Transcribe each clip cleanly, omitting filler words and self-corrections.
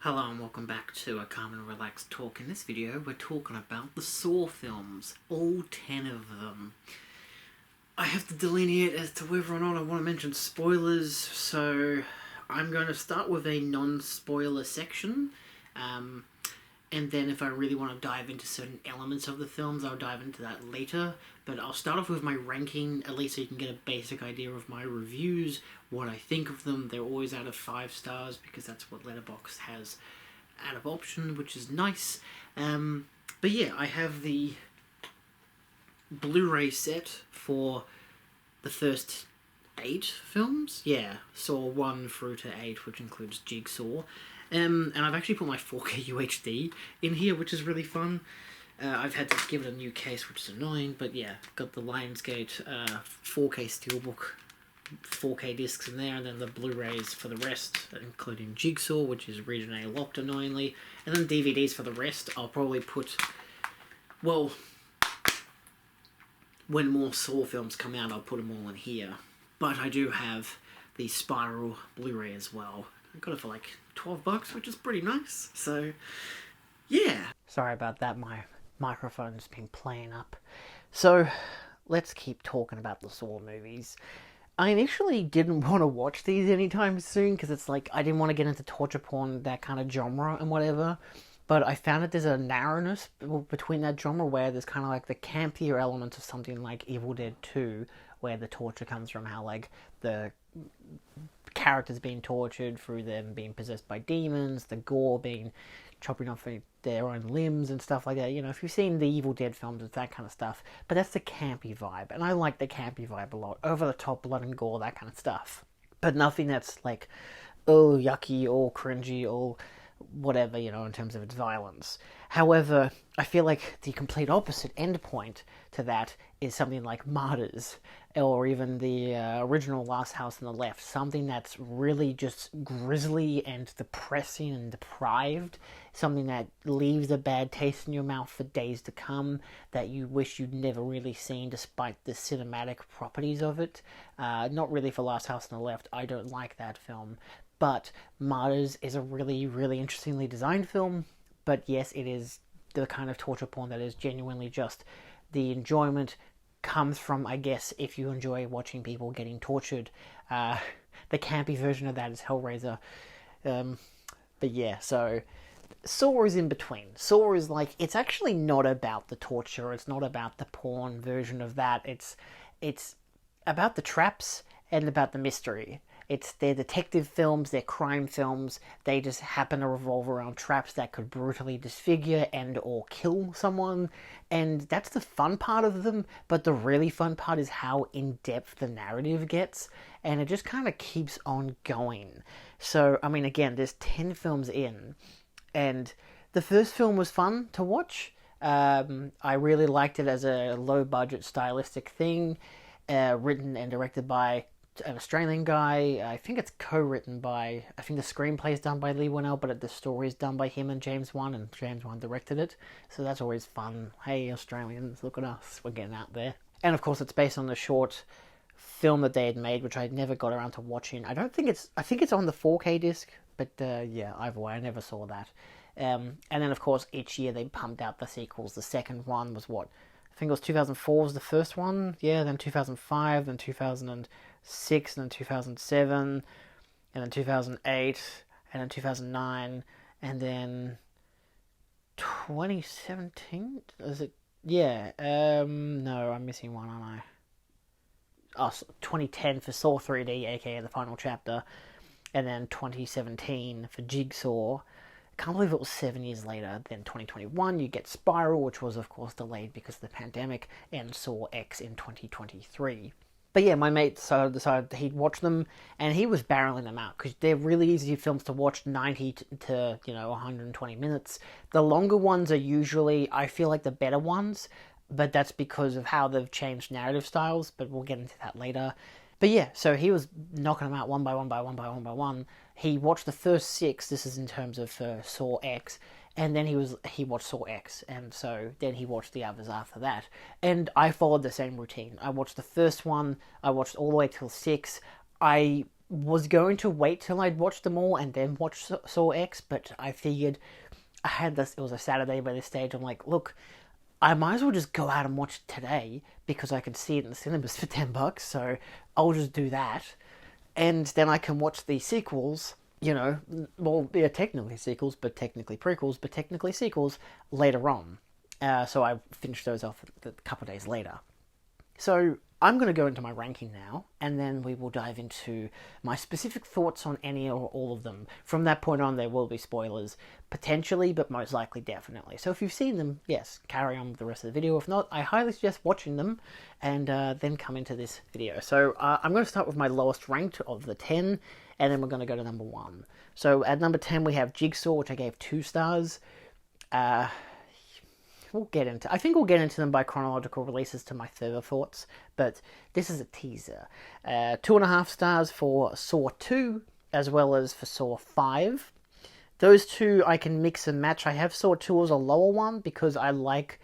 Hello and welcome back to a Calm and Relaxed Talk. In this video, we're talking about the Saw films, all 10 of them. I have to delineate as to whether or not I want to mention spoilers, so I'm going to start with a non-spoiler section, and then if I really want to dive into certain elements of the films, I'll dive into that later. But I'll start off with my ranking, at least so you can get a basic idea of my reviews, what I think of them. They're always out of 5 stars, because that's what Letterboxd has out of option, which is nice. But yeah, I have the Blu-ray set for the first 8 films. Yeah, Saw 1 through to 8, which includes Jigsaw. And I've actually put my 4K UHD in here, which is really fun. I've had to give it a new case, which is annoying, but yeah, got the Lionsgate 4K Steelbook 4K discs in there, and then the Blu-rays for the rest, including Jigsaw, which is Region A locked annoyingly, and then DVDs for the rest. I'll probably put, well, when more Saw films come out, I'll put them all in here. But I do have the Spiral Blu-ray as well. I got it for like $12, which is pretty nice. So, yeah. Sorry about that, my microphone's been playing up. So, let's keep talking about the Saw movies. I initially didn't want to watch these anytime soon, because it's like, I didn't want to get into torture porn, that kind of genre and whatever. But I found that there's a narrowness between that genre, where there's kind of like the campier elements of something like Evil Dead 2, where the torture comes from how like the characters being tortured through them being possessed by demons, the gore being chopping off their own limbs and stuff like that. You know, if you've seen the Evil Dead films, it's that kind of stuff. But that's the campy vibe, and I like the campy vibe a lot. Over the top blood and gore, that kind of stuff. But nothing that's like, oh, yucky, or cringy, or whatever, you know, in terms of its violence. However, I feel like the complete opposite endpoint to that is something like Martyrs, or even the original Last House on the Left, something that's really just grisly and depressing and deprived, something that leaves a bad taste in your mouth for days to come, that you wish you'd never really seen despite the cinematic properties of it. Not really for Last House on the Left, I don't like that film, but Martyrs is a really, really interestingly designed film. But yes, it is the kind of torture porn that is genuinely just the enjoyment comes from, I guess, if you enjoy watching people getting tortured. The campy version of that is Hellraiser. But yeah, so Saw is in between. Saw is like, it's actually not about the torture. It's not about the porn version of that. It's about the traps and about the mystery. They're detective films, they're crime films, they just happen to revolve around traps that could brutally disfigure and or kill someone, and that's the fun part of them, but the really fun part is how in-depth the narrative gets, and it just kind of keeps on going. So, I mean, again, there's 10 films in, and the first film was fun to watch. I really liked it as a low-budget stylistic thing, written and directed by an Australian guy. I think it's co-written by, I think the screenplay is done by Leigh Whannell, but the story is done by him and James Wan, and James Wan directed it. So that's always fun. Hey, Australians, look at us. We're getting out there. And of course, it's based on the short film that they had made, which I never got around to watching. I think it's on the 4K disc, but yeah, either way, I never saw that. And then, of course, each year they pumped out the sequels. The second one was what? I think it was 2004 was the first one. Yeah, then 2005, then 2006, and then 2007, and then 2008, and then 2009, and then 2017? Is it? Yeah. No, I'm missing one, aren't I? Oh, 2010 for Saw 3D, aka the final chapter, and then 2017 for Jigsaw. I can't believe it was 7 years later. Then 2021, you get Spiral, which was, of course, delayed because of the pandemic, and Saw X in 2023. But yeah, my mate decided he'd watch them, and he was barreling them out, because they're really easy films to watch, 90 to 120 minutes. The longer ones are usually, I feel like, the better ones, but that's because of how they've changed narrative styles, but we'll get into that later. But yeah, so he was knocking them out one by one by one by one by one. He watched the first 6, this is in terms of Saw X, and then he watched Saw X, and so then he watched the others after that. And I followed the same routine. I watched the first one, I watched all the way till 6. I was going to wait till I'd watched them all and then watch Saw X, but I figured I had this, it was a Saturday by this stage, I'm like, look, I might as well just go out and watch it today because I can see it in the cinemas for $10, so I'll just do that. And then I can watch the sequels, you know, well, they're technically sequels, but technically prequels, but technically sequels later on. So I finished those off a couple of days later. So I'm going to go into my ranking now, and then we will dive into my specific thoughts on any or all of them. From that point on, there will be spoilers, potentially, but most likely definitely. So if you've seen them, yes, carry on with the rest of the video. If not, I highly suggest watching them, and then come into this video. So I'm going to start with my lowest ranked of the 10, and then we're going to go to number 1. So at number 10, we have Jigsaw, which I gave 2 stars. I think we'll get into them by chronological releases to my further thoughts, but this is a teaser. 2.5 stars for Saw 2, as well as for Saw 5. Those two I can mix and match. I have Saw 2 as a lower one because I like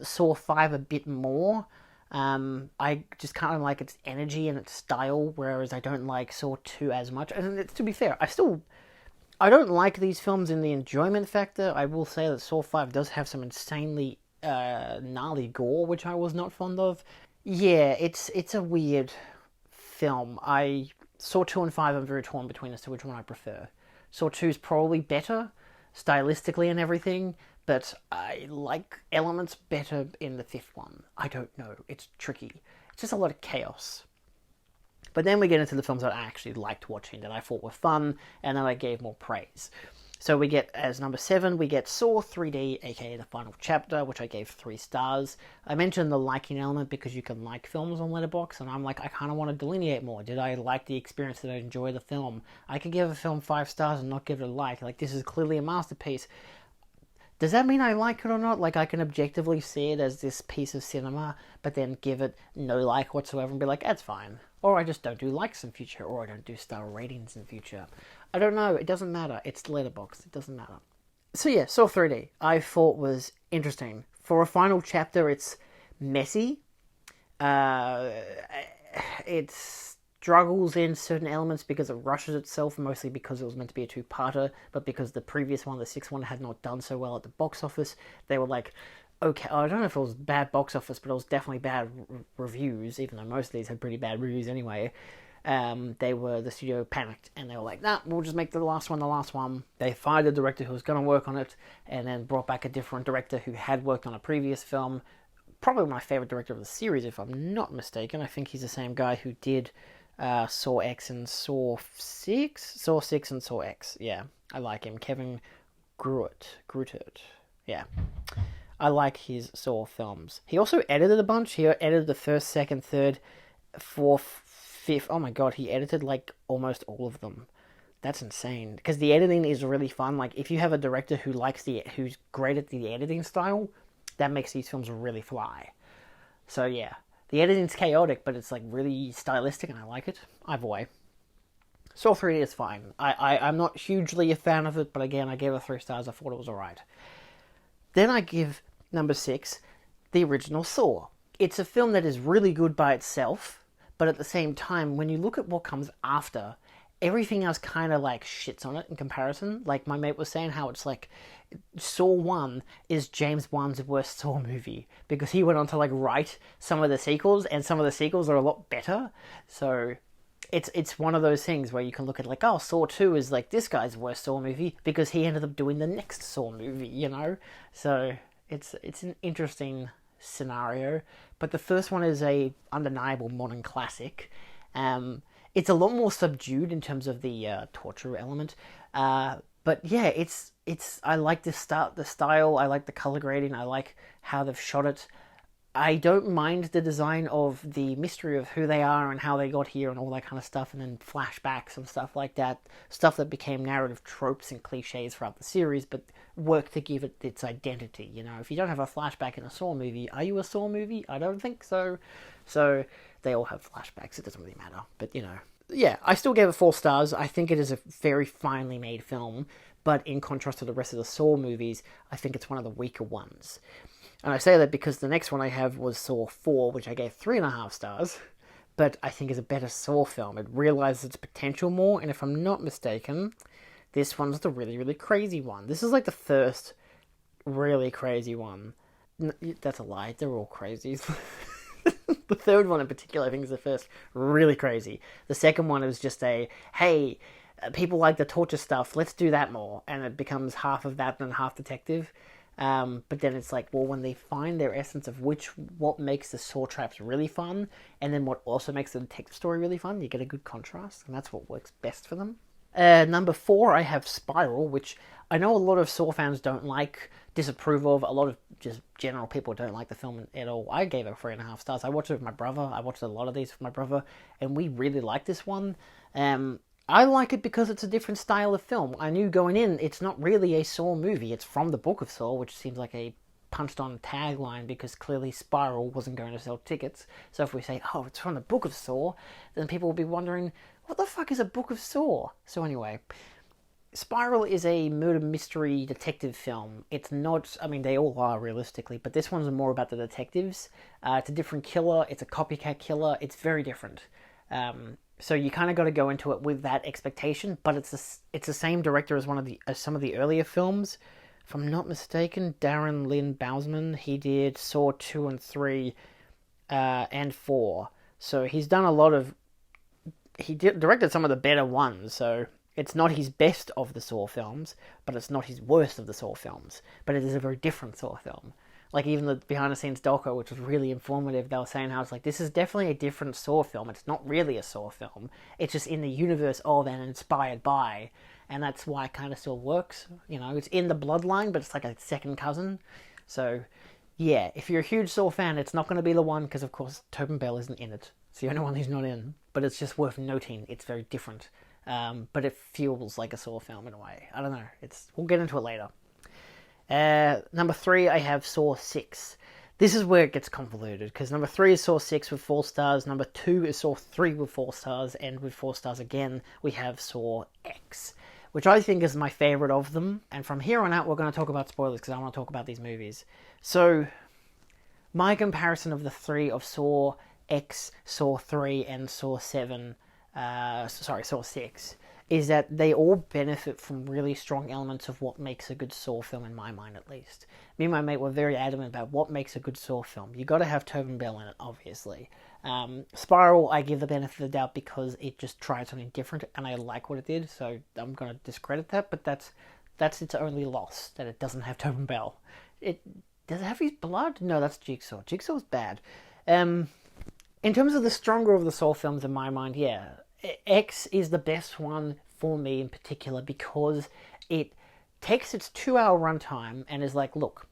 Saw 5 a bit more. I just kind of like its energy and its style, whereas I don't like Saw 2 as much. And to be fair, I don't like these films in the enjoyment factor. I will say that Saw 5 does have some insanely gnarly gore, which I was not fond of. Yeah, it's a weird film. Saw 2 and 5, I'm very torn between as to which one I prefer. Saw 2 is probably better, stylistically and everything, but I like elements better in the 5th one. I don't know. It's tricky. It's just a lot of chaos. But then we get into the films that I actually liked watching, that I thought were fun, and that I gave more praise. So we get, as number 7, we get Saw 3D, aka The Final Chapter, which I gave 3 stars. I mentioned the liking element because you can like films on Letterboxd, and I'm like, I kind of want to delineate more. Did I like the experience? Did I enjoy the film? I could give a film 5 stars and not give it a like. Like, this is clearly a masterpiece. Does that mean I like it or not? Like, I can objectively see it as this piece of cinema, but then give it no like whatsoever and be like, that's fine. Or I just don't do likes in future, or I don't do star ratings in future. I don't know, it doesn't matter. It's Letterboxd, it doesn't matter. So yeah, Saw 3D, I thought was interesting. For a final chapter, it's messy. It struggles in certain elements because it rushes itself, mostly because it was meant to be a 2-parter, but because the previous one, the 6th one, had not done so well at the box office, they were like, okay, I don't know if it was bad box office, but it was definitely bad reviews, even though most of these had pretty bad reviews anyway. The studio panicked, and they were like, nah, we'll just make the last one. They fired the director who was going to work on it, and then brought back a different director who had worked on a previous film. Probably my favorite director of the series, if I'm not mistaken. I think he's the same guy who did Saw X and Saw 6? Saw 6 and Saw X, yeah. I like him. Kevin Grutert. Yeah. I like his Saw films. He also edited a bunch. He edited the 1st, 2nd, 3rd, 4th, 5th. Oh my god, he edited like almost all of them. That's insane. Because the editing is really fun. Like, if you have a director who's great at the editing style, that makes these films really fly. So yeah. The editing's chaotic, but it's like really stylistic, and I like it. Either way. Saw 3D is fine. I'm not hugely a fan of it, but again, I gave it 3 stars. I thought it was alright. Then I give number 6, the original Saw. It's a film that is really good by itself, but at the same time, when you look at what comes after, everything else kind of like shits on it in comparison. Like my mate was saying, how it's like Saw 1 is James Wan's worst Saw movie, because he went on to like write some of the sequels, and some of the sequels are a lot better. So it's one of those things where you can look at like, oh, Saw 2 is like this guy's worst Saw movie because he ended up doing the next Saw movie, you know? So it's an interesting scenario. But the first one is a undeniable modern classic. It's a lot more subdued in terms of the torture element. But yeah, it's I like the style, I like the color grading, I like how they've shot it. I don't mind the design of the mystery of who they are and how they got here and all that kind of stuff, and then flashbacks and stuff like that. Stuff that became narrative tropes and cliches throughout the series, but work to give it its identity. You know, if you don't have a flashback in a Saw movie, are you a Saw movie? I don't think so. So they all have flashbacks, it doesn't really matter. But, you know, yeah, I still gave it 4 stars. I think it is a very finely made film, but in contrast to the rest of the Saw movies, I think it's one of the weaker ones. And I say that because the next one I have was Saw 4, which I gave 3.5 stars. but I think is a better Saw film. It realizes its potential more, and if I'm not mistaken, this one's the really, really crazy one. This is like the first really crazy one. That's a lie. They're all crazy. The third one in particular, I think, is the first really crazy. The second one is just hey, people like the torture stuff, let's do that more. And it becomes half of that and half detective. But then it's like, well, when they find their essence of what makes the Saw traps really fun, and then what also makes the detective story really fun, you get a good contrast, and that's what works best for them. Number 4, I have Spiral, which I know a lot of Saw fans don't like, disapprove of. A lot of just general people don't like the film at all. I gave it 3.5 stars. I watched it with my brother. I watched a lot of these with my brother, and we really like this one. I like it because it's a different style of film. I knew going in, it's not really a Saw movie. It's from the Book of Saw, which seems like a punched-on tagline because clearly Spiral wasn't going to sell tickets. So if we say, oh, it's from the Book of Saw, then people will be wondering, what the fuck is a Book of Saw? So anyway, Spiral is a murder mystery detective film. It's not, I mean, they all are realistically, but this one's more about the detectives. It's a different killer. It's a copycat killer. It's very different. So you kind of got to go into it with that expectation, but it's the same director as some of the earlier films. If I'm not mistaken, Darren Lynn Bousman, he did Saw 2 and 3 and 4. So he's done a lot of... directed some of the better ones, so it's not his best of the Saw films, but it's not his worst of the Saw films. But it is a very different Saw film. Like, even the behind-the-scenes doco, which was really informative, they were saying how it's like, this is definitely a different Saw film. It's not really a Saw film. It's just in the universe of and inspired by. And that's why it kind of still works. You know, it's in the bloodline, but it's like a second cousin. So, yeah, if you're a huge Saw fan, it's not going to be the one, because, of course, Tobin Bell isn't in it. It's the only one he's not in. But it's just worth noting. It's very different. But it feels like a Saw film in a way. I don't know. We'll get into it later. Number 3, I have Saw 6. This is where it gets convoluted, because number 3 is Saw 6 with 4 stars, number 2 is Saw 3 with 4 stars, and with 4 stars again, we have Saw X, which I think is my favourite of them, and from here on out we're going to talk about spoilers, because I want to talk about these movies. So, my comparison of the 3 of Saw X, Saw 3, and Saw 7, Saw 6, is that they all benefit from really strong elements of what makes a good Saw film, in my mind at least. Me and my mate were very adamant about what makes a good Saw film. You got to have Tobin Bell in it, obviously. Spiral, I give the benefit of the doubt because it just tried something different, and I like what it did, so I'm going to discredit that, but that's its only loss, that it doesn't have Tobin Bell. Does it have his blood? No, that's Jigsaw. Jigsaw's bad. In terms of the stronger of the Saw films, in my mind, yeah, X is the best one for me in particular because it takes its 2-hour runtime and is like, look,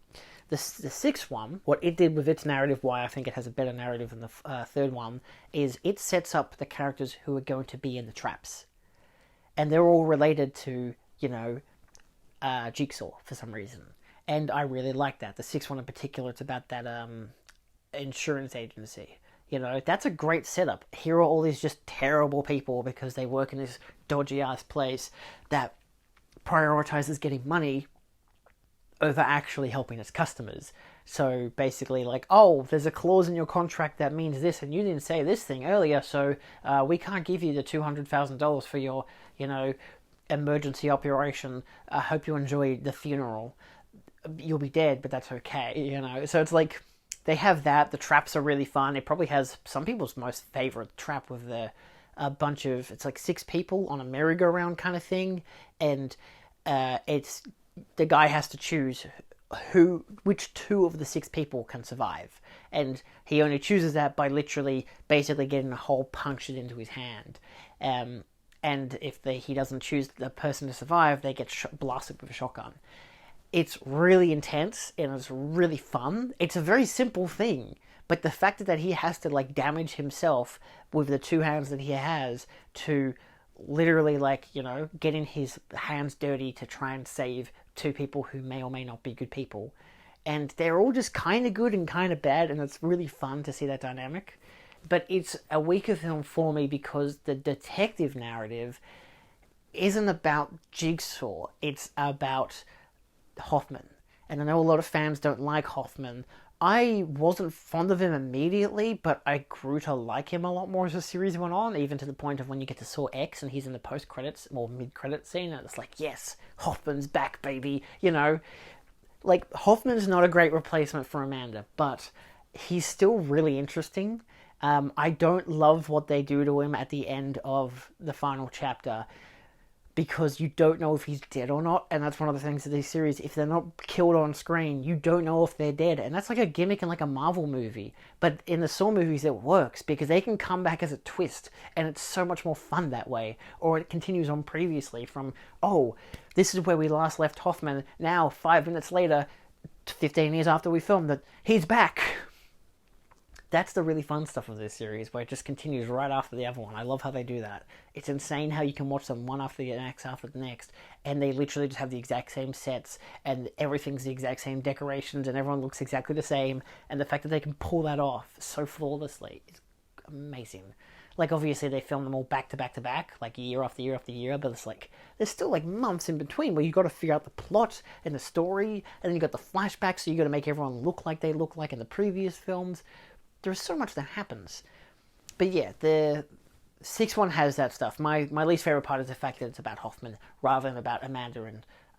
the sixth one, what it did with its narrative, why I think it has a better narrative than the third one, is it sets up the characters who are going to be in the traps. And they're all related to, Jigsaw for some reason. And I really like that. The sixth one in particular, it's about that insurance agency. That's a great setup. Here are all these just terrible people because they work in this dodgy-ass place that prioritizes getting money over actually helping its customers. So basically like, oh, there's a clause in your contract that means this, and you didn't say this thing earlier, so we can't give you the $200,000 for your, emergency operation. I hope you enjoy the funeral. You'll be dead, but that's okay, So it's like... They have that. The traps are really fun. It probably has some people's most favorite trap with a bunch of... It's like 6 people on a merry-go-round kind of thing. And it's... The guy has to choose which 2 of the 6 people can survive. And he only chooses that by literally basically getting a hole punctured into his hand. And if he doesn't choose the person to survive, they get blasted with a shotgun. It's really intense and it's really fun. It's a very simple thing, but the fact that he has to damage himself with the 2 hands that he has to literally getting his hands dirty to try and save 2 people who may or may not be good people, and they're all just kind of good and kind of bad, and it's really fun to see that dynamic. But it's a weaker film for me because the detective narrative isn't about Jigsaw. It's about Hoffman. And I know a lot of fans don't like Hoffman. I wasn't fond of him immediately, but I grew to like him a lot more as the series went on, even to the point of when you get to Saw X and he's in the post-credits or mid-credits scene, and it's like, yes, Hoffman's back, baby, you know? Like, Hoffman's not a great replacement for Amanda, but he's still really interesting. I don't love what they do to him at the end of the final chapter, because you don't know if he's dead or not, and that's one of the things of this series. If they're not killed on screen, you don't know if they're dead, and that's like a gimmick in like a Marvel movie. But in the Saw movies, it works because they can come back as a twist, and it's so much more fun that way. Or it continues on previously from, oh, this is where we last left Hoffman. Now, 5 minutes later, 15 years after we filmed it, he's back. That's the really fun stuff of this series, where it just continues right after the other one. I love how they do that. It's insane how you can watch them one after the next, and they literally just have the exact same sets, and everything's the exact same decorations, and everyone looks exactly the same, and the fact that they can pull that off so flawlessly is amazing. Like, obviously, they film them all back to back to back, like year after year after year, but it's like, there's still like months in between where you got to figure out the plot and the story, and then you got the flashbacks, so you got to make everyone look like they look like in the previous films. There's so much that happens. But yeah, the 6-1 has that stuff. My least favorite part is the fact that it's about Hoffman rather than about Amanda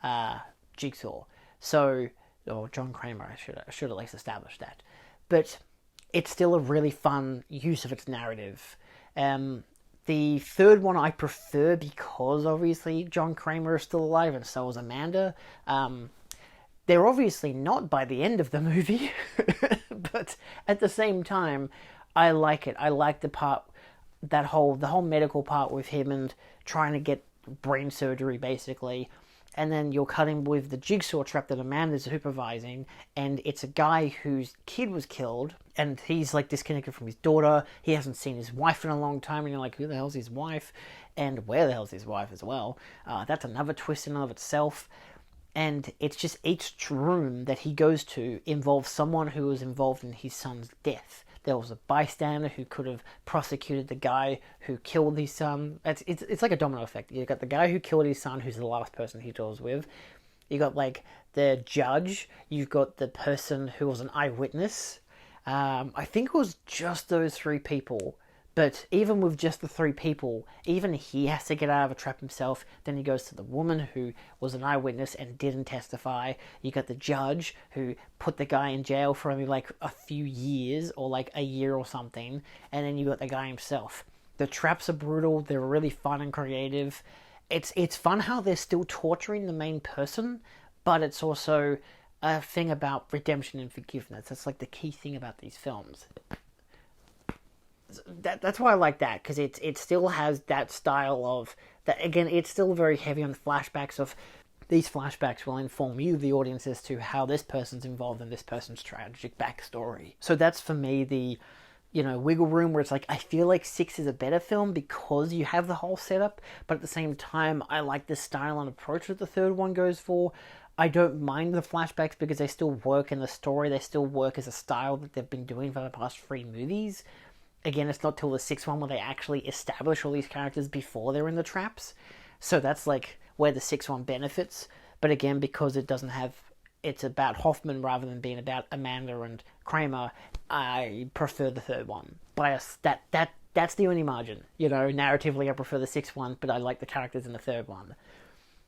and Jigsaw. So, or John Kramer, I should at least establish that. But it's still a really fun use of its narrative. The third one I prefer because obviously John Kramer is still alive and so is Amanda. They're obviously not by the end of the movie, but at the same time, I like it. I like the part, the whole medical part with him and trying to get brain surgery, basically. And then you're cutting with the Jigsaw trap that Amanda's supervising, and it's a guy whose kid was killed, and he's like disconnected from his daughter. He hasn't seen his wife in a long time, and you're like, who the hell's his wife? And where the hell's his wife as well? That's another twist in and of itself. And it's just each room that he goes to involves someone who was involved in his son's death. There was a bystander who could have prosecuted the guy who killed his son. It's like a domino effect. You've got the guy who killed his son, who's the last person he deals with. You got like the judge. You've got the person who was an eyewitness. I think it was just those 3 people. But even with just the 3 people, even he has to get out of a trap himself. Then he goes to the woman who was an eyewitness and didn't testify. You got the judge who put the guy in jail for only like a few years or like a year or something. And then you got the guy himself. The traps are brutal. They're really fun and creative. It's fun how they're still torturing the main person, but it's also a thing about redemption and forgiveness. That's like the key thing about these films. That's why I like that, because it still has that style of that. Again, it's still very heavy on the flashbacks. Of these flashbacks will inform you, the audience, as to how this person's involved in this person's tragic backstory. So that's for me the wiggle room where it's like I feel like 6 is a better film because you have the whole setup, but at the same time I like the style and approach that the third one goes for. I don't mind the flashbacks because they still work in the story. They still work as a style that they've been doing for the past 3 movies. Again, it's not till the 6th one where they actually establish all these characters before they're in the traps. So that's like where the 6th one benefits. But again, because it's about Hoffman rather than being about Amanda and Kramer, I prefer the third one. That's the only margin. Narratively I prefer the 6th one, but I like the characters in the third one.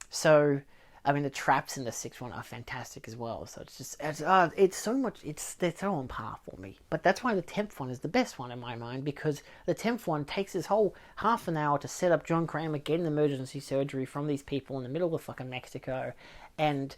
So, I mean, the traps in the 6th one are fantastic as well. So it's so much, they're so on par for me. But that's why the 10th one is the best one in my mind, because the 10th one takes this whole half an hour to set up John Kramer getting emergency surgery from these people in the middle of fucking Mexico. And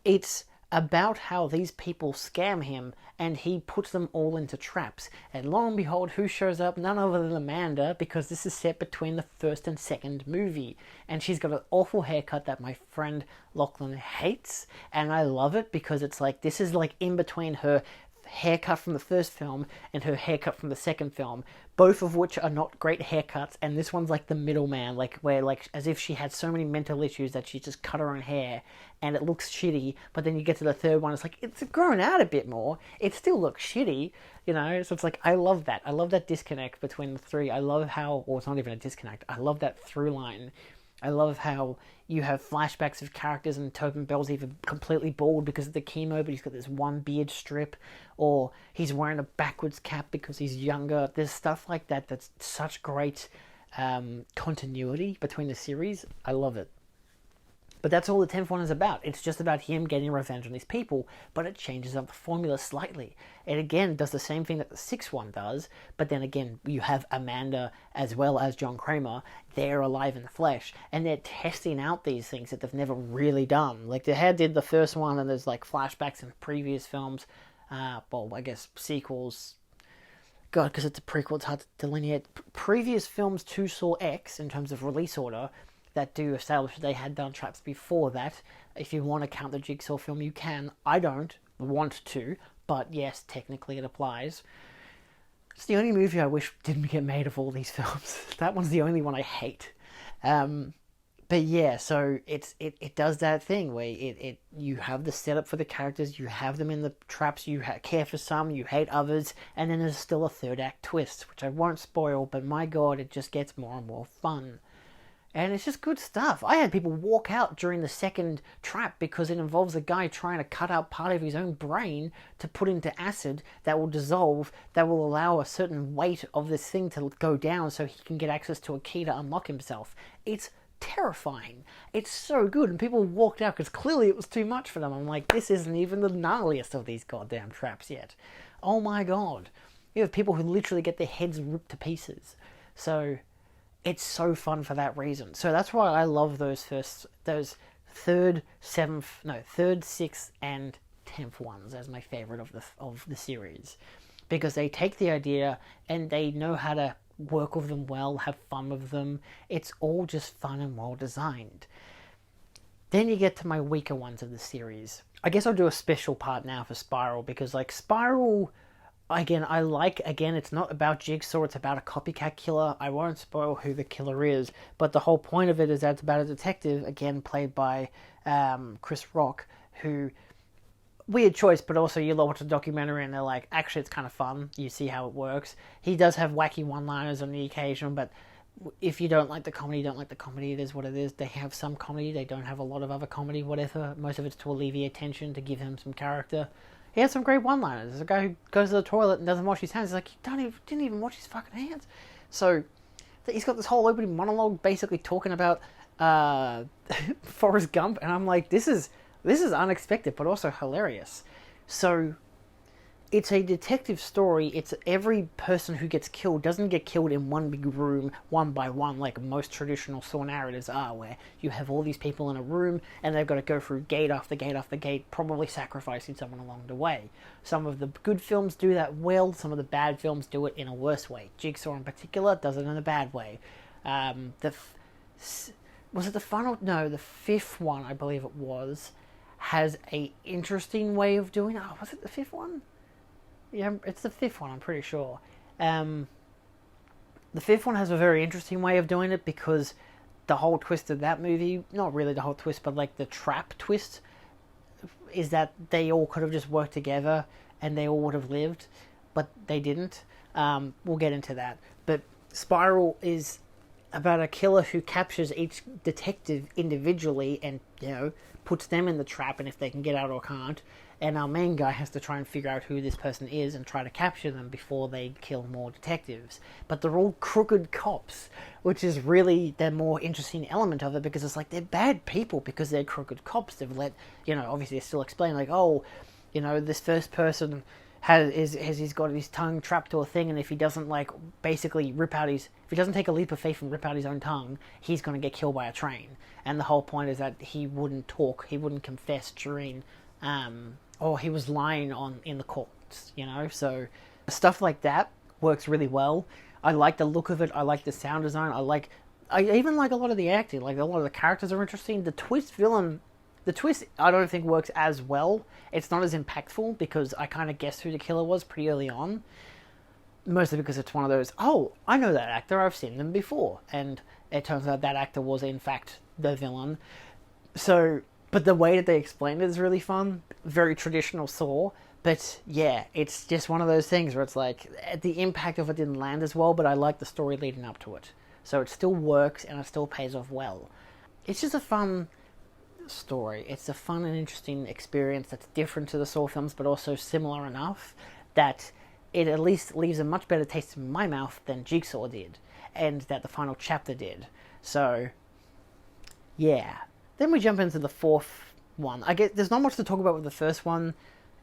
it's about how these people scam him, and he puts them all into traps. And lo and behold, who shows up? None other than Amanda, because this is set between the first and second movie. And she's got an awful haircut that my friend Lachlan hates, and I love it because it's like, this is like in between her haircut from the first film and her haircut from the second film, both of which are not great haircuts, and this one's like the middleman, like where like as if she had so many mental issues that she just cut her own hair and it looks shitty. But then you get to the third one, it's like it's grown out a bit more, it still looks shitty, so it's like I love that disconnect between the 3. I love how, or it's not even a disconnect, I love that through line I love how you have flashbacks of characters and Tobin Bell's either completely bald because of the chemo, but he's got this one beard strip, or he's wearing a backwards cap because he's younger. There's stuff like that that's such great continuity between the series. I love it. But that's all the 10th one is about. It's just about him getting revenge on these people, but it changes up the formula slightly. It again does the same thing that the 6th one does, but then again, you have Amanda as well as John Kramer. They're alive in the flesh, and they're testing out these things that they've never really done. Like, they had did the first one, and there's like flashbacks in previous films. Well, I guess sequels. God, because it's a prequel, it's hard to delineate. Previous films to Saw X, in terms of release order, that do establish that they had done traps before that. If you want to count the Jigsaw film, you can. I don't want to, but yes, technically it applies. It's the only movie I wish didn't get made of all these films. That one's the only one I hate. But yeah, so it does that thing where you have the setup for the characters, you have them in the traps, you care for some, you hate others, and then there's still a third act twist, which I won't spoil, but my god, it just gets more and more fun. And it's just good stuff. I had people walk out during the second trap because it involves a guy trying to cut out part of his own brain to put into acid that will dissolve, that will allow a certain weight of this thing to go down so he can get access to a key to unlock himself. It's terrifying. It's so good. And people walked out because clearly it was too much for them. I'm like, this isn't even the gnarliest of these goddamn traps yet. Oh my god. You have people who literally get their heads ripped to pieces. So it's so fun for that reason. So that's why I love those third, 6th, and 10th ones as my favorite of the series, because they take the idea and they know how to work with them well, have fun with them. It's all just fun and well designed. Then you get to my weaker ones of the series. I guess I'll do a special part now for Spiral, because like Spiral, again, it's not about Jigsaw, it's about a copycat killer. I won't spoil who the killer is, but the whole point of it is that it's about a detective, again, played by Chris Rock, who, weird choice, but also you watch a documentary and they're like, actually, it's kind of fun. You see how it works. He does have wacky one-liners on the occasion, but if you don't like the comedy, you don't like the comedy. It is what it is. They have some comedy. They don't have a lot of other comedy, whatever. Most of it's to alleviate tension, to give him some character. He has some great one-liners. There's a guy who goes to the toilet and doesn't wash his hands. He's like, he didn't even wash his fucking hands. So he's got this whole opening monologue basically talking about Forrest Gump, and I'm like, this is unexpected, but also hilarious. So it's a detective story. It's every person who gets killed doesn't get killed in one big room, one by one, like most traditional Saw narratives are, where you have all these people in a room and they've got to go through gate after gate after gate, probably sacrificing someone along the way. Some of the good films do that well, some of the bad films do it in a worse way. Jigsaw in particular does it in a bad way. Was it the final? No, the 5th one, I believe it was, has a interesting way of doing it. Oh, was it the 5th one? Yeah, it's the 5th one, I'm pretty sure. The 5th one has a very interesting way of doing it, because the whole twist of that movie, not really the whole twist, but like the trap twist, is that they all could have just worked together and they all would have lived, but they didn't. We'll get into that. But Spiral is about a killer who captures each detective individually and, puts them in the trap, and if they can get out or can't. And our main guy has to try and figure out who this person is and try to capture them before they kill more detectives. But they're all crooked cops, which is really the more interesting element of it, because it's like they're bad people because they're crooked cops. They've let, obviously they still explain, like, this first person he's got his tongue trapped to a thing, and if he doesn't basically if he doesn't take a leap of faith and rip out his own tongue, he's going to get killed by a train. And the whole point is that he wouldn't talk, he wouldn't confess during, or he was lying in the courts, so stuff like that works really well. I like the look of it, I like the sound design, I even like a lot of the acting, like a lot of the characters are interesting. The twist I don't think works as well. It's not as impactful because I kind of guessed who the killer was pretty early on. Mostly because it's one of those, I know that actor, I've seen them before. And it turns out that actor was in fact the villain. So, but the way that they explained it is really fun. Very traditional Saw. But yeah, it's just one of those things where it's like, the impact of it didn't land as well, but I like the story leading up to it. So it still works and it still pays off well. it's just a fun story. It's a fun and interesting experience that's different to the Saw films, but also similar enough that it at least leaves a much better taste in my mouth than Jigsaw did, and that the final chapter did. So, yeah. Then we jump into the fourth one. I guess there's not much to talk about with the first one.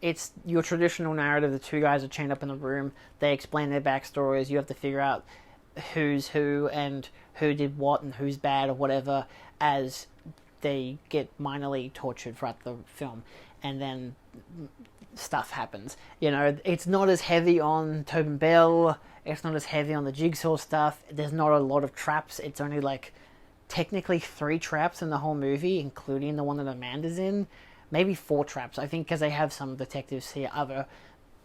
It's your traditional narrative. The two guys are chained up in a room. They explain their backstories. You have to figure out who's who and who did what and who's bad or whatever as they get minorly tortured throughout the film. And then stuff happens. You know, it's not as heavy on Tobin Bell. It's not as heavy on the Jigsaw stuff. There's not a lot of traps. It's only like technically 3 traps in the whole movie, including the one that Amanda's in. Maybe 4 traps, I think, because they have some detectives see other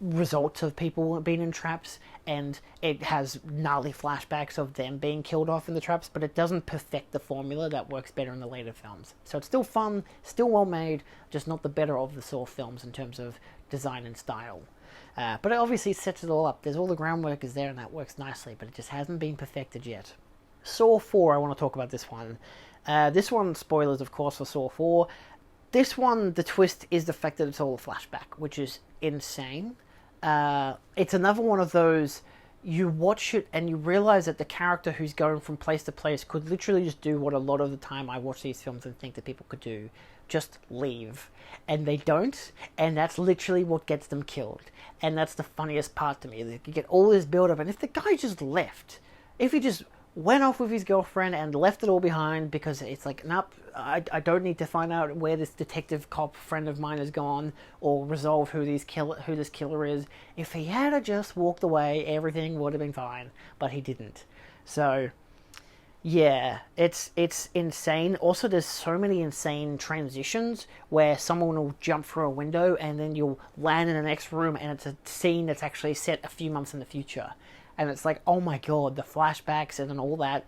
results of people being in traps, and it has gnarly flashbacks of them being killed off in the traps, but it doesn't perfect the formula that works better in the later films. So it's still fun, still well made, just not the better of the Saw films in terms of design and style. But it obviously sets it all up. There's all the groundwork is there, and that works nicely, but it just hasn't been perfected yet. Saw 4, I want to talk about this one. This one, spoilers of course for Saw 4. This one, the twist is the fact that it's all a flashback, which is insane. It's another one of those, you watch it and you realize that the character who's going from place to place could literally just do what a lot of the time I watch these films and think that people could do. Just leave. And they don't, and that's literally what gets them killed. And that's the funniest part to me. You get all this build-up, and if the guy just left, if he just went off with his girlfriend and left it all behind because it's like, nope, I don't need to find out where this detective cop friend of mine has gone or resolve who this killer is. If he had just walked away, everything would have been fine, but he didn't. So, yeah, it's insane. Also, there's so many insane transitions where someone will jump through a window and then you'll land in the next room and it's a scene that's actually set a few months in the future. And it's like, oh my god, the flashbacks and all that.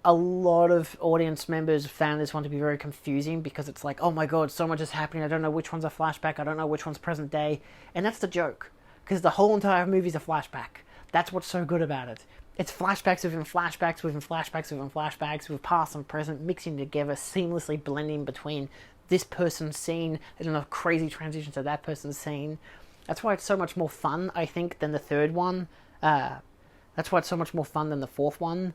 A lot of audience members found this one to be very confusing because it's like, oh my god, so much is happening. I don't know which one's a flashback. I don't know which one's present day. And that's the joke. Because the whole entire movie's a flashback. That's what's so good about it. It's flashbacks within flashbacks within flashbacks within flashbacks with past and present mixing together, seamlessly blending between this person's scene and a crazy transition to that person's scene. That's why it's so much more fun, I think, than the third one. That's why it's so much more fun than the fourth one.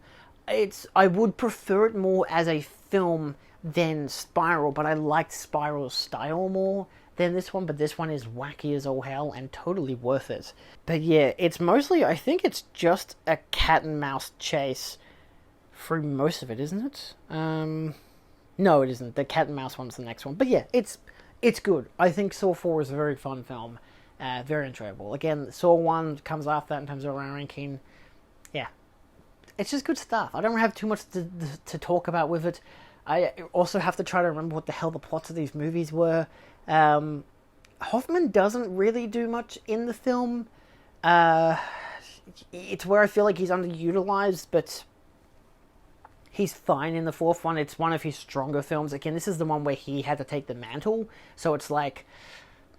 I would prefer it more as a film than Spiral, but I liked Spiral's style more than this one, but this one is wacky as all hell and totally worth it. But yeah, it's mostly, I think it's just a cat and mouse chase through most of it, isn't it? No, it isn't. The cat and mouse one's the next one. But yeah, it's good. I think Saw 4 is a very fun film. Very enjoyable. Again, Saw 1 comes after that in terms of our ranking. Yeah. It's just good stuff. I don't have too much to talk about with it. I also have to try to remember what the hell the plots of these movies were. Hoffman doesn't really do much in the film. It's where I feel like he's underutilized, but he's fine in the fourth one. It's one of his stronger films. Again, this is the one where he had to take the mantle, so it's like,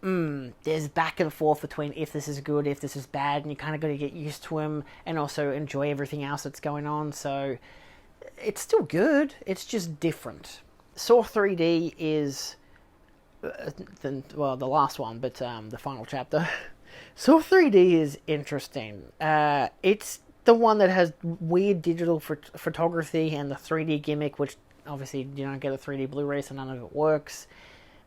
there's back and forth between if this is good, if this is bad, and you kind of got to get used to him and also enjoy everything else that's going on. So it's still good. It's just different. Saw 3D is the last one, but the final chapter. Saw 3D is interesting. It's the one that has weird digital photography and the 3D gimmick, which obviously you don't get a 3D Blu-ray, so none of it works.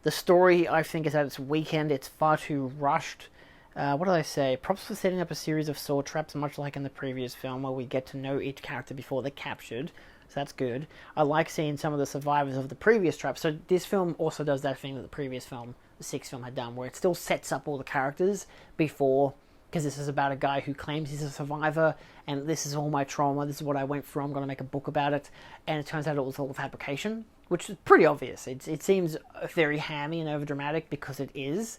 The story, I think, is at its weekend. It's far too rushed. What did I say? Props for setting up a series of saw traps, much like in the previous film, where we get to know each character before they're captured. So that's good. I like seeing some of the survivors of the previous traps. So this film also does that thing that the previous film, the sixth film, had done, where it still sets up all the characters before, because this is about a guy who claims he's a survivor, and this is all my trauma, this is what I went through, I'm going to make a book about it. And it turns out it was all fabrication, which is pretty obvious. It seems very hammy and overdramatic because it is.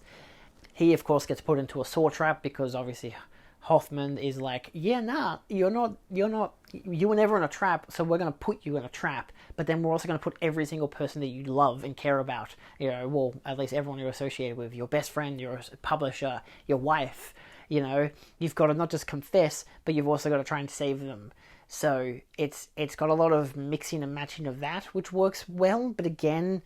He, of course, gets put into a saw trap because obviously Hoffman is like, you were never in a trap, so we're going to put you in a trap, but then we're also going to put every single person that you love and care about, well, at least everyone you're associated with, your best friend, your publisher, your wife, you've got to not just confess, but you've also got to try and save them. So it's got a lot of mixing and matching of that, which works well. But again,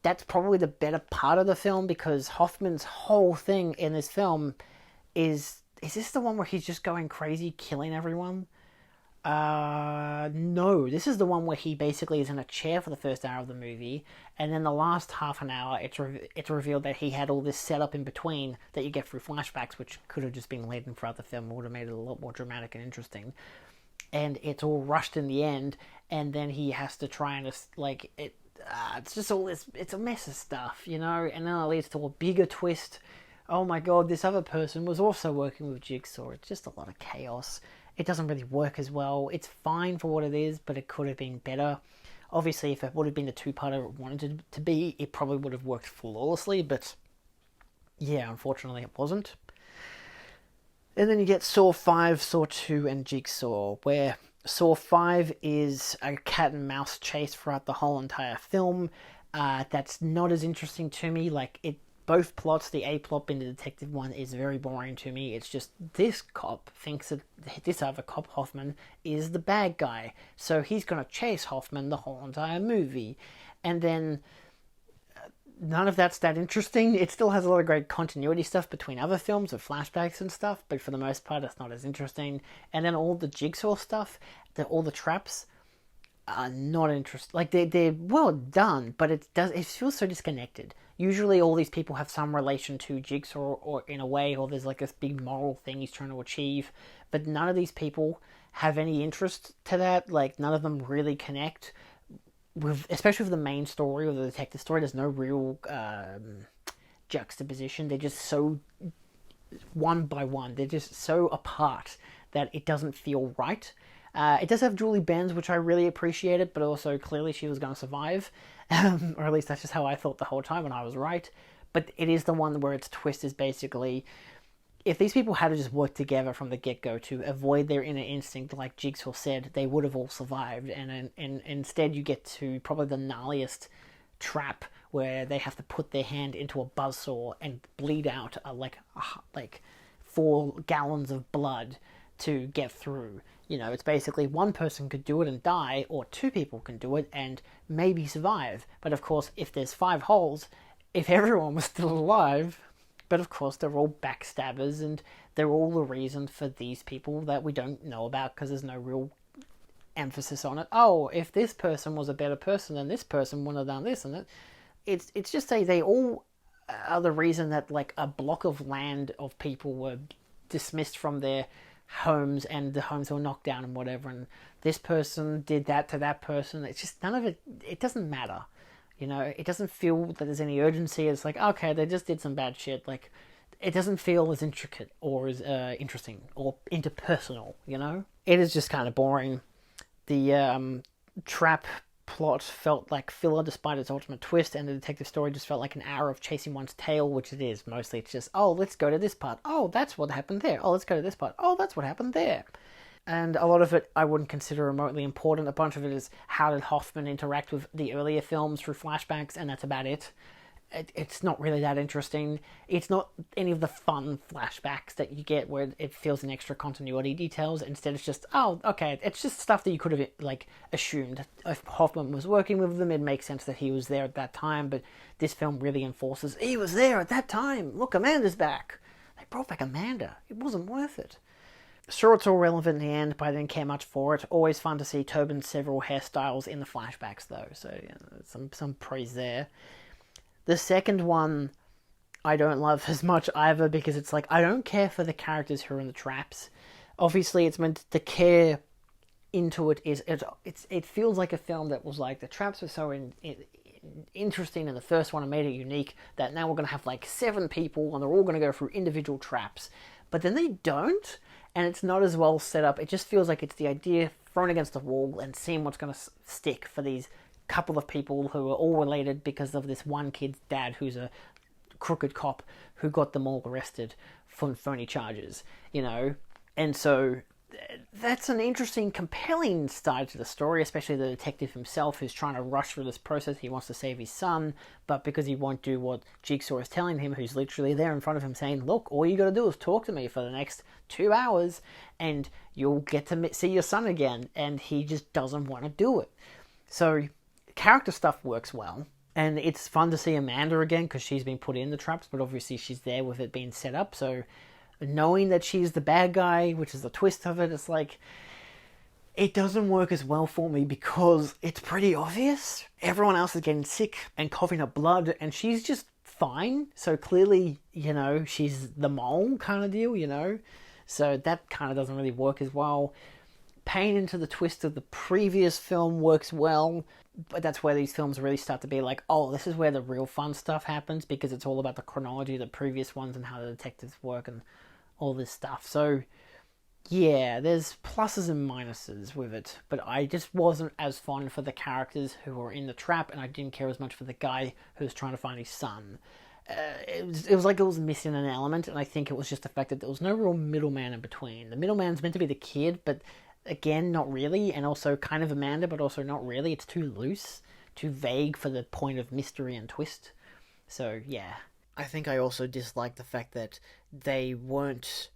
that's probably the better part of the film, because Hoffman's whole thing in this film is this the one where he's just going crazy, killing everyone? No. This is the one where he basically is in a chair for the first hour of the movie, and then the last half an hour, it's revealed that he had all this setup in between that you get through flashbacks, which could have just been laden throughout the film, would have made it a lot more dramatic and interesting. And it's all rushed in the end, and then he has to try and like it. It's just all this. It's a mess of stuff, you know, and then it leads to a bigger twist. Oh my god, this other person was also working with Jigsaw. It's just a lot of chaos. It doesn't really work as well. It's fine for what it is, but it could have been better. Obviously, if it would have been the two-parter it wanted to be, it probably would have worked flawlessly, but yeah, unfortunately it wasn't. And then you get Saw 5, Saw 2, and Jigsaw, where Saw 5 is a cat and mouse chase throughout the whole entire film. That's not as interesting to me. Like, both plots, the A plot being the detective one, is very boring to me. It's just this cop thinks that this other cop, Hoffman, is the bad guy. So he's going to chase Hoffman the whole entire movie. And then none of that's that interesting. It still has a lot of great continuity stuff between other films with flashbacks and stuff, but for the most part it's not as interesting. And then all the Jigsaw stuff, all the traps, are not interesting. Like, they're well done, but it feels so disconnected. Usually all these people have some relation to Jigsaw, or in a way, or there's like this big moral thing he's trying to achieve, but none of these people have any interest to that. Like, none of them really connect with, especially with the main story or the detective story. There's no real juxtaposition. They're just so one by one. They're just so apart that it doesn't feel right. It does have Julie Benz, which I really appreciated, but also clearly she was going to survive. Or at least that's just how I thought the whole time, and I was right. But it is the one where its twist is basically, if these people had to just work together from the get-go to avoid their inner instinct, like Jigsaw said, they would have all survived. And instead you get to probably the gnarliest trap, where they have to put their hand into a buzzsaw and bleed out like 4 gallons of blood to get through. You know, it's basically one person could do it and die, or 2 people can do it and maybe survive. But of course, if there's 5 holes, if everyone was still alive, but of course they're all backstabbers, and they're all the reason for these people that we don't know about, because there's no real emphasis on it. Oh, if this person was a better person, then this person wouldn't have done this and that. It's just they all are the reason that, like, a block of land of people were dismissed from their homes, and the homes were knocked down and whatever, and this person did that to that person. It's just, none of it doesn't matter, you know. It doesn't feel that there's any urgency. It's like, okay, they just did some bad shit. Like, it doesn't feel as intricate or as interesting or interpersonal, you know. It is just kind of boring. The trap plot felt like filler despite its ultimate twist, and the detective story just felt like an hour of chasing one's tail, which it is mostly. It's just, oh, let's go to this part. Oh, that's what happened there. Oh, let's go to this part. Oh, that's what happened there. And a lot of it I wouldn't consider remotely important. A bunch of it is, how did Hoffman interact with the earlier films through flashbacks, and that's about it. It's not really that interesting. It's not any of the fun flashbacks that you get where it feels an extra continuity details. Instead, it's just, oh, okay, it's just stuff that you could have, like, assumed. If Hoffman was working with them, it makes sense that he was there at that time, but this film really enforces, he was there at that time. Look, Amanda's back. They brought back Amanda. It wasn't worth it. Sure, it's all relevant in the end, but I didn't care much for it. Always fun to see Tobin's several hairstyles in the flashbacks, though, so some praise there. The second one, I don't love as much either, because it's like, I don't care for the characters who are in the traps. Obviously, it's meant to care into it. It feels like a film that was like, the traps were so interesting in the first one and made it unique, that now we're going to have like 7 people and they're all going to go through individual traps. But then they don't, and it's not as well set up. It just feels like it's the idea thrown against the wall and seeing what's going to stick for these couple of people who are all related because of this one kid's dad who's a crooked cop who got them all arrested for phony charges, you know. And so that's an interesting, compelling side to the story, especially the detective himself who's trying to rush through this process. He wants to save his son, but because he won't do what Jigsaw is telling him, who's literally there in front of him saying, look, all you gotta do is talk to me for the next 2 hours and you'll get to see your son again, and he just doesn't want to do it. So, character stuff works well. And it's fun to see Amanda again because she's been put in the traps, but obviously she's there with it being set up, so knowing that she's the bad guy, which is the twist of it, it's like, it doesn't work as well for me because it's pretty obvious. Everyone else is getting sick and coughing up blood, and she's just fine. So clearly, she's the mole kind of deal, So that kind of doesn't really work as well. Paying into the twist of the previous film works well, but that's where these films really start to be like, oh, this is where the real fun stuff happens, because it's all about the chronology of the previous ones and how the detectives work and all this stuff. So, yeah, there's pluses and minuses with it, but I just wasn't as fond for the characters who were in the trap, and I didn't care as much for the guy who was trying to find his son. It was like it was missing an element, and I think it was just the fact that there was no real middleman in between. The middleman's meant to be the kid, but again, not really, and also kind of Amanda, but also not really. It's too loose, too vague for the point of mystery and twist. So, yeah. I think I also dislike the fact that they weren't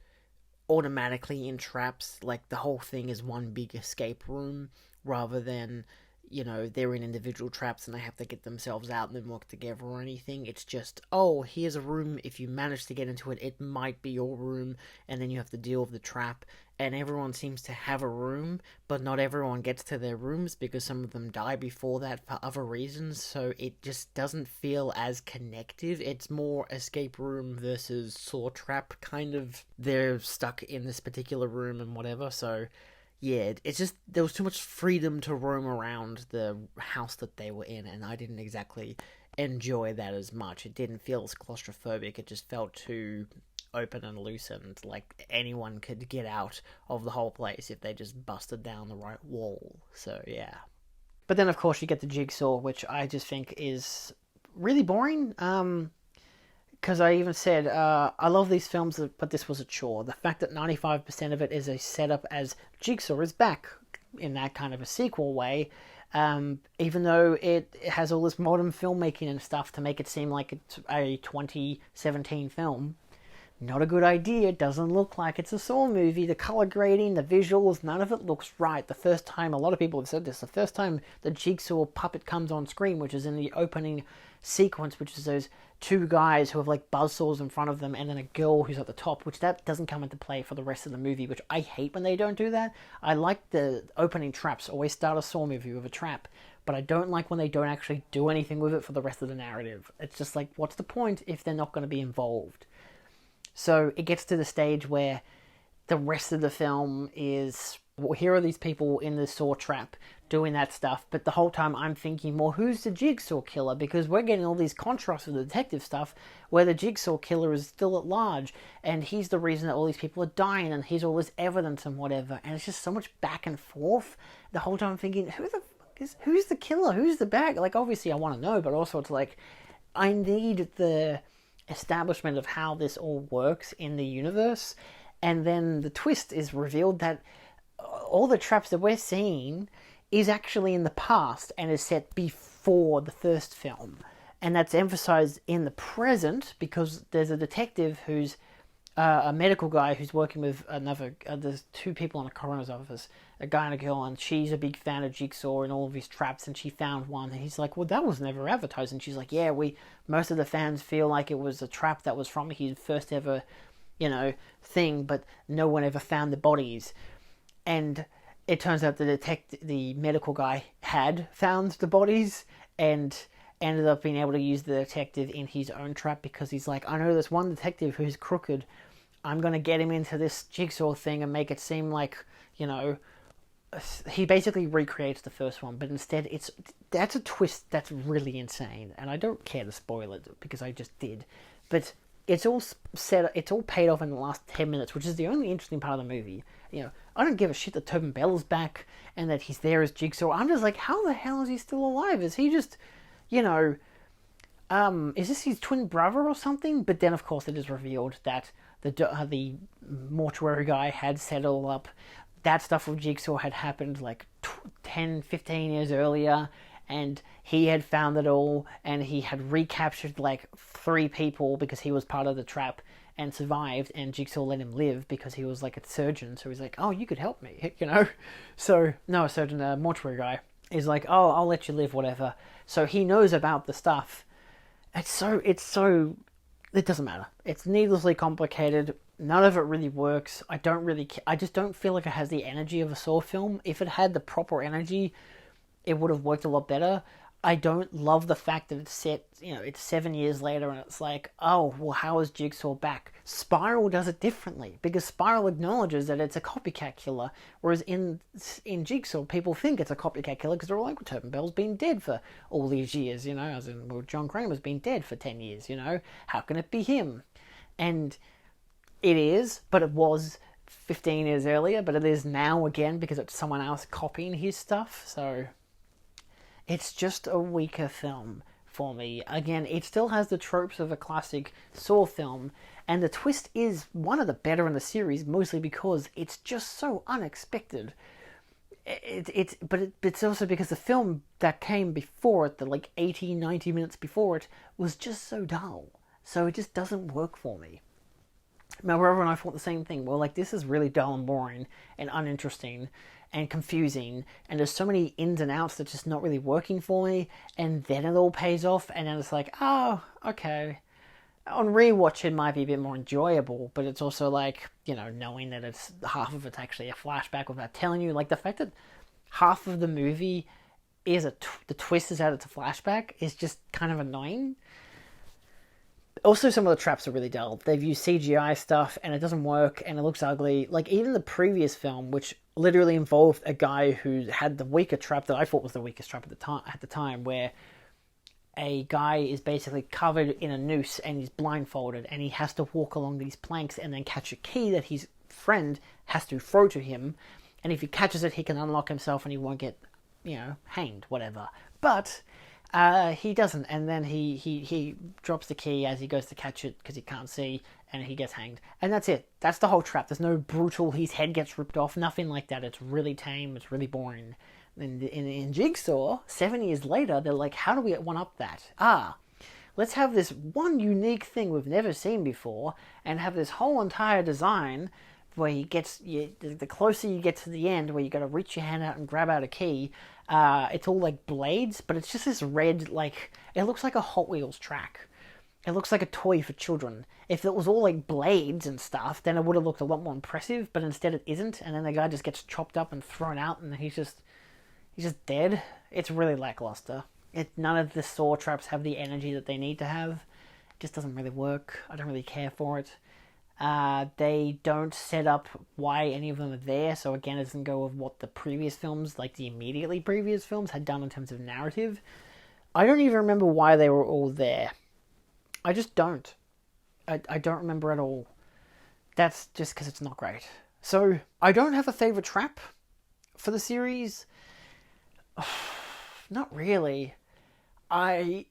automatically in traps. Like, the whole thing is one big escape room, rather than, they're in individual traps and they have to get themselves out and then work together or anything. It's just, oh, here's a room. If you manage to get into it, it might be your room, and then you have to deal with the trap. And everyone seems to have a room, but not everyone gets to their rooms because some of them die before that for other reasons, so it just doesn't feel as connective. It's more escape room versus saw trap, kind of. They're stuck in this particular room and whatever, so yeah, it's just, there was too much freedom to roam around the house that they were in, and I didn't exactly enjoy that as much. It didn't feel as claustrophobic, it just felt too open and loose, and like anyone could get out of the whole place if they just busted down the right wall. So yeah. But then of course you get the Jigsaw, which I just think is really boring. Because I even said, I love these films, but this was a chore. The fact that 95% of it is a setup as Jigsaw is back in that kind of a sequel way, even though it has all this modern filmmaking and stuff to make it seem like it's a 2017 film. Not a good idea. It doesn't look like it's a Saw movie. The color grading, the visuals, none of it looks right. The first time, a lot of people have said this, the first time the Jigsaw puppet comes on screen, which is in the opening sequence, which is those two guys who have like buzzsaws in front of them, and then a girl who's at the top, which that doesn't come into play for the rest of the movie, which I hate when they don't do that. I like the opening traps. Always start a Saw movie with a trap, but I don't like when they don't actually do anything with it for the rest of the narrative. It's just like, what's the point if they're not going to be involved? So it gets to the stage where the rest of the film is, well, here are these people in the Saw trap doing that stuff, but the whole time I'm thinking, well, who's the Jigsaw killer? Because we're getting all these contrasts with the detective stuff where the Jigsaw killer is still at large, and he's the reason that all these people are dying, and here's all this evidence and whatever, and it's just so much back and forth the whole time thinking, who's the killer? Who's the bad? Like, obviously I want to know, but also it's like, I need the establishment of how this all works in the universe, and then the twist is revealed that all the traps that we're seeing is actually in the past and is set before the first film, and that's emphasized in the present because there's a detective who's a medical guy who's working with another, there's two people in a coroner's office, a guy and a girl, and she's a big fan of Jigsaw and all of his traps, and she found one, and he's like, well, that was never advertised, and she's like, yeah, most of the fans feel like it was a trap that was from his first ever, thing, but no one ever found the bodies. And it turns out the medical guy had found the bodies, and ended up being able to use the detective in his own trap because he's like, I know this one detective who's crooked. I'm going to get him into this Jigsaw thing and make it seem like, he basically recreates the first one, but instead that's a twist that's really insane, and I don't care to spoil it because I just did. But it's all paid off in the last 10 minutes, which is the only interesting part of the movie. I don't give a shit that Tobin Bell is back and that he's there as Jigsaw. I'm just like, how the hell is he still alive? Is he just, is this his twin brother or something? But then, of course, it is revealed that the mortuary guy had set it all up. that stuff with Jigsaw had happened like 10, 15 years earlier, and he had found it all, and he had recaptured like 3 people because he was part of the trap and survived, and Jigsaw let him live because he was like a surgeon, so he's like, oh, you could help me, you know? So, no, a surgeon, a mortuary guy, is like, oh, I'll let you live, whatever. So he knows about the stuff. It doesn't matter. It's needlessly complicated. None of it really works. I just don't feel like it has the energy of a Saw film. If it had the proper energy, it would have worked a lot better. I don't love the fact that it's set, it's 7 years later and it's like, oh, well, how is Jigsaw back? Spiral does it differently because Spiral acknowledges that it's a copycat killer, whereas in Jigsaw, people think it's a copycat killer because they're all like, well, Tobin Bell's been dead for all these years, as in, well, John Kramer's been dead for 10 years, how can it be him? And it is, but it was 15 years earlier, but it is now again because it's someone else copying his stuff, so it's just a weaker film for me. Again, it still has the tropes of a classic Saw film, and the twist is one of the better in the series, mostly because it's just so unexpected. But it's also because the film that came before it, the like 80, 90 minutes before it, was just so dull. So it just doesn't work for me. My brother and I thought the same thing. We're like, this is really dull and boring and uninteresting and confusing, and there's so many ins and outs that's just not really working for me, and then it all pays off, and then it's like, oh, okay. On rewatch, it might be a bit more enjoyable, but it's also like, knowing that it's half of it's actually a flashback without telling you, like the fact that half of the movie is the twist is that it's a flashback is just kind of annoying. Also, some of the traps are really dull. They've used CGI stuff, and it doesn't work, and it looks ugly. Like, even the previous film, which literally involved a guy who had the weaker trap that I thought was the weakest trap at the time, where a guy is basically covered in a noose, and he's blindfolded, and he has to walk along these planks and then catch a key that his friend has to throw to him, and if he catches it, he can unlock himself, and he won't get, hanged, whatever. But he doesn't, and then he drops the key as he goes to catch it because he can't see, and he gets hanged. And that's it. That's the whole trap. There's no brutal, his head gets ripped off, nothing like that. It's really tame, it's really boring. In Jigsaw, 7 years later, they're like, how do we one-up that? Let's have this one unique thing we've never seen before, and have this whole entire design where the closer you get to the end, where you got to reach your hand out and grab out a key, it's all like blades, but it's just this red, like, it looks like a Hot Wheels track. It looks like a toy for children. If it was all like blades and stuff, then it would have looked a lot more impressive, but instead it isn't, and then the guy just gets chopped up and thrown out, and he's just dead. It's really lackluster. None of the Saw traps have the energy that they need to have. It just doesn't really work. I don't really care for it. They don't set up why any of them are there, so again, it doesn't go with what the previous films, like the immediately previous films, had done in terms of narrative. I don't even remember why they were all there. I just don't. I don't remember at all. That's just because it's not great. So, I don't have a favourite trap for the series. Not really. I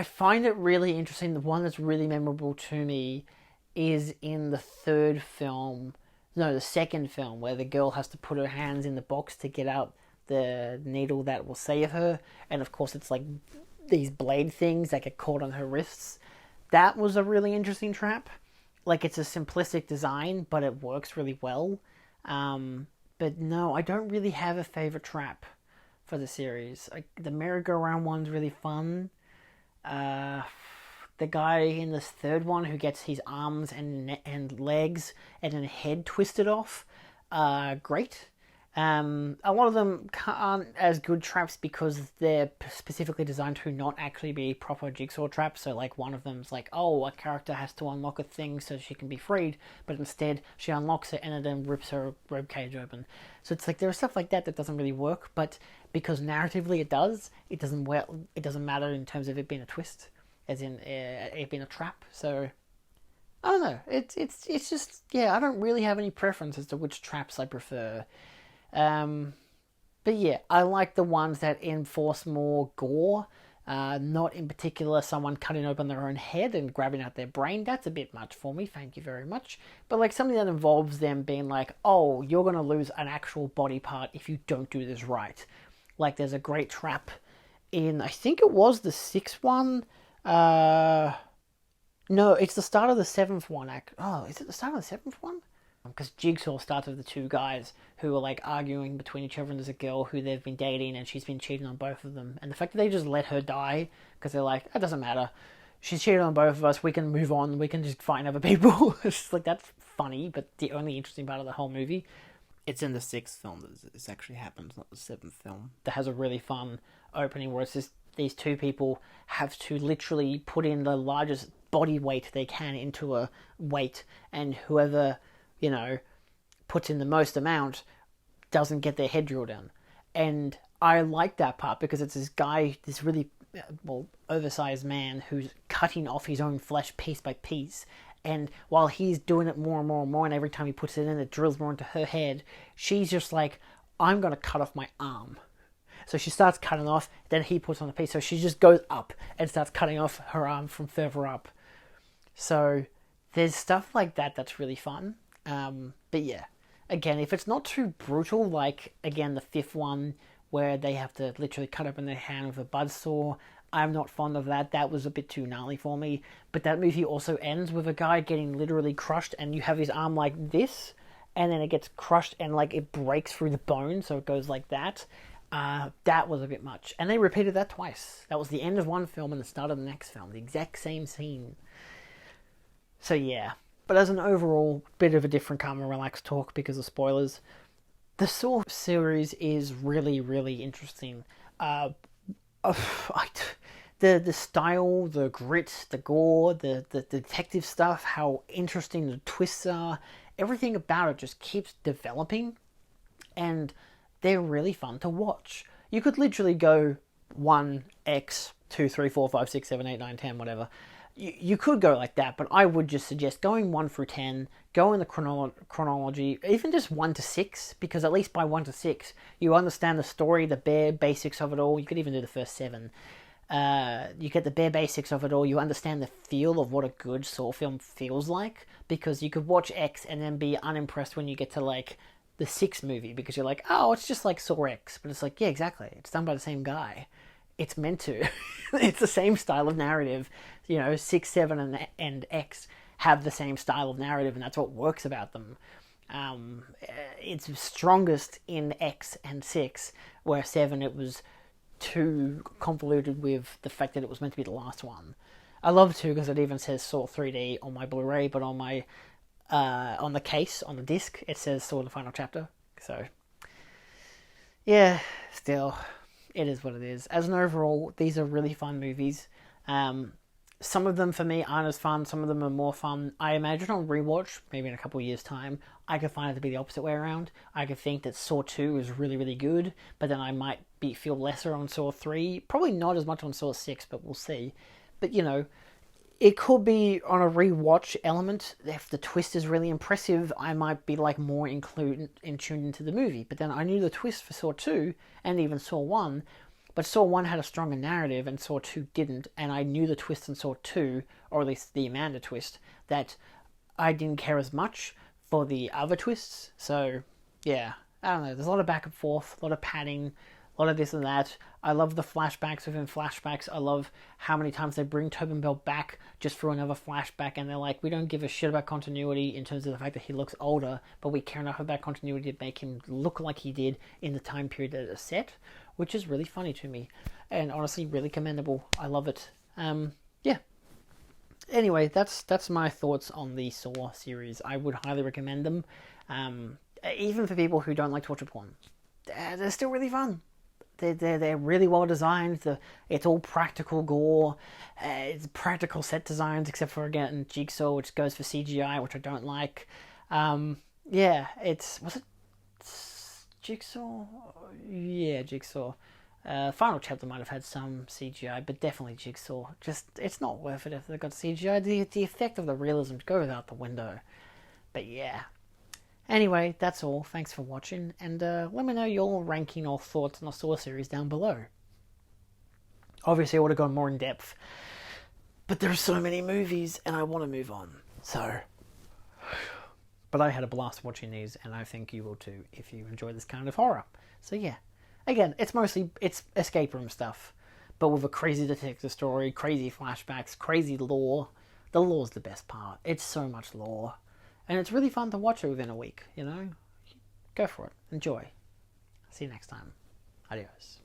find it really interesting. The one that's really memorable to me is in the second film, where the girl has to put her hands in the box to get out the needle that will save her, and of course it's like these blade things that get caught on her wrists. That was a really interesting trap. Like, it's a simplistic design, but it works really well. But no, I don't really have a favorite trap for the series. The merry-go-round one's really fun. The guy in this third one who gets his arms and legs and then head twisted off, great. A lot of them aren't as good traps because they're specifically designed to not actually be proper Jigsaw traps. So, like, one of them's like, oh, a character has to unlock a thing so she can be freed, but instead she unlocks it and it then rips her ribcage open. So it's like, there are stuff like that doesn't really work, but because narratively it does, it doesn't matter in terms of it being a twist, as in it being a trap. So I don't know. It's just, yeah, I don't really have any preference as to which traps I prefer. But yeah, I like the ones that enforce more gore. Not in particular someone cutting open their own head and grabbing out their brain. That's a bit much for me, thank you very much. But like something that involves them being like, oh, you're going to lose an actual body part if you don't do this right. Like there's a great trap in, I think it was the sixth one. No, it's the start of the seventh one. Oh, is it the start of the seventh one? Because Jigsaw starts with the two guys who are like arguing between each other, and there's a girl who they've been dating and she's been cheating on both of them. And the fact that they just let her die because they're like, it doesn't matter. She's cheated on both of us. We can move on. We can just find other people. It's just like, that's funny, but the only interesting part of the whole movie. It's in the sixth film that this actually happens, not the seventh film. That has a really fun opening where it's just these two people have to literally put in the largest body weight they can into a weight, and whoever, you know, puts in the most amount doesn't get their head drilled in. And I like that part because it's this guy, this really, oversized man who's cutting off his own flesh piece by piece. And while he's doing it more and more and more, and every time he puts it in, it drills more into her head, she's just like, I'm going to cut off my arm. So she starts cutting off, then he puts on the piece. So she just goes up and starts cutting off her arm from further up. So there's stuff like that that's really fun. But yeah, again, if it's not too brutal, like, again, the fifth one, where they have to literally cut open their hand with a buzzsaw, I'm not fond of that. That was a bit too gnarly for me. But that movie also ends with a guy getting literally crushed, and you have his arm like this, and then it gets crushed, and like it breaks through the bone, so it goes like that. That was a bit much. And they repeated that twice. That was the end of one film and the start of the next film. The exact same scene. So yeah. But as an overall bit of a different, calm and relaxed talk because of spoilers, the Saw series is really, really interesting. The style, the grit, the gore, the detective stuff, how interesting the twists are, everything about it just keeps developing, and they're really fun to watch. You could literally go 1x, 2, 3, 4, 5, 6, 7, 8, 9, 10, whatever. You could go like that, but I would just suggest going 1 through 10, go in the chronology, even just 1 to 6, because at least by 1 to 6, you understand the story, the bare basics of it all. You could even do the first 7. You get the bare basics of it all. You understand the feel of what a good Saw film feels like, because you could watch X and then be unimpressed when you get to like the 6th movie, because you're like, oh, it's just like Saw X, but it's like, yeah, exactly, it's done by the same guy. It's meant to. It's the same style of narrative. 6, 7, and X have the same style of narrative, and that's what works about them. It's strongest in X and 6, where 7 it was too convoluted with the fact that it was meant to be the last one. I love 2 because it even says Saw 3D on my Blu-ray, but on my on the case, on the disc, it says Saw the Final Chapter. So, yeah, still, it is what it is. As an overall, these are really fun movies. Some of them for me aren't as fun, some of them are more fun. I imagine on rewatch, maybe in a couple of years' time, I could find it to be the opposite way around. I could think that Saw 2 is really, really good, but then I might feel lesser on Saw 3. Probably not as much on Saw 6, but we'll see. But, it could be on a rewatch element. If the twist is really impressive, I might be like more tuned into the movie. But then I knew the twist for Saw 2 and even Saw 1, but Saw 1 had a stronger narrative and Saw 2 didn't, and I knew the twist in Saw 2, or at least the Amanda twist, that I didn't care as much for the other twists. So, yeah, I don't know, there's a lot of back and forth, a lot of padding, a lot of this and that. I love the flashbacks within flashbacks. I love how many times they bring Tobin Bell back just for another flashback, and they're like, we don't give a shit about continuity in terms of the fact that he looks older, but we care enough about continuity to make him look like he did in the time period that it's set, which is really funny to me, and honestly really commendable. I love it. Yeah. Anyway, that's my thoughts on the Saw series. I would highly recommend them, even for people who don't like torture porn. They're still really fun. They're really well designed. It's all practical gore. It's practical set designs, except for, again, Jigsaw, which goes for CGI, which I don't like. Yeah, was it Jigsaw? Yeah, Jigsaw. Final Chapter might have had some CGI, but definitely Jigsaw. Just, it's not worth it if they've got CGI. The effect of the realism goes out the window. But yeah. Anyway, that's all. Thanks for watching, and let me know your ranking or thoughts on the Saw series down below. Obviously, I would have gone more in depth. But there are so many movies, and I want to move on. So... But I had a blast watching these, and I think you will too if you enjoy this kind of horror. So yeah. Again, it's escape room stuff. But with a crazy detective story, crazy flashbacks, crazy lore. The lore's the best part. It's so much lore. And it's really fun to watch it within a week, you know? Go for it. Enjoy. See you next time. Adios.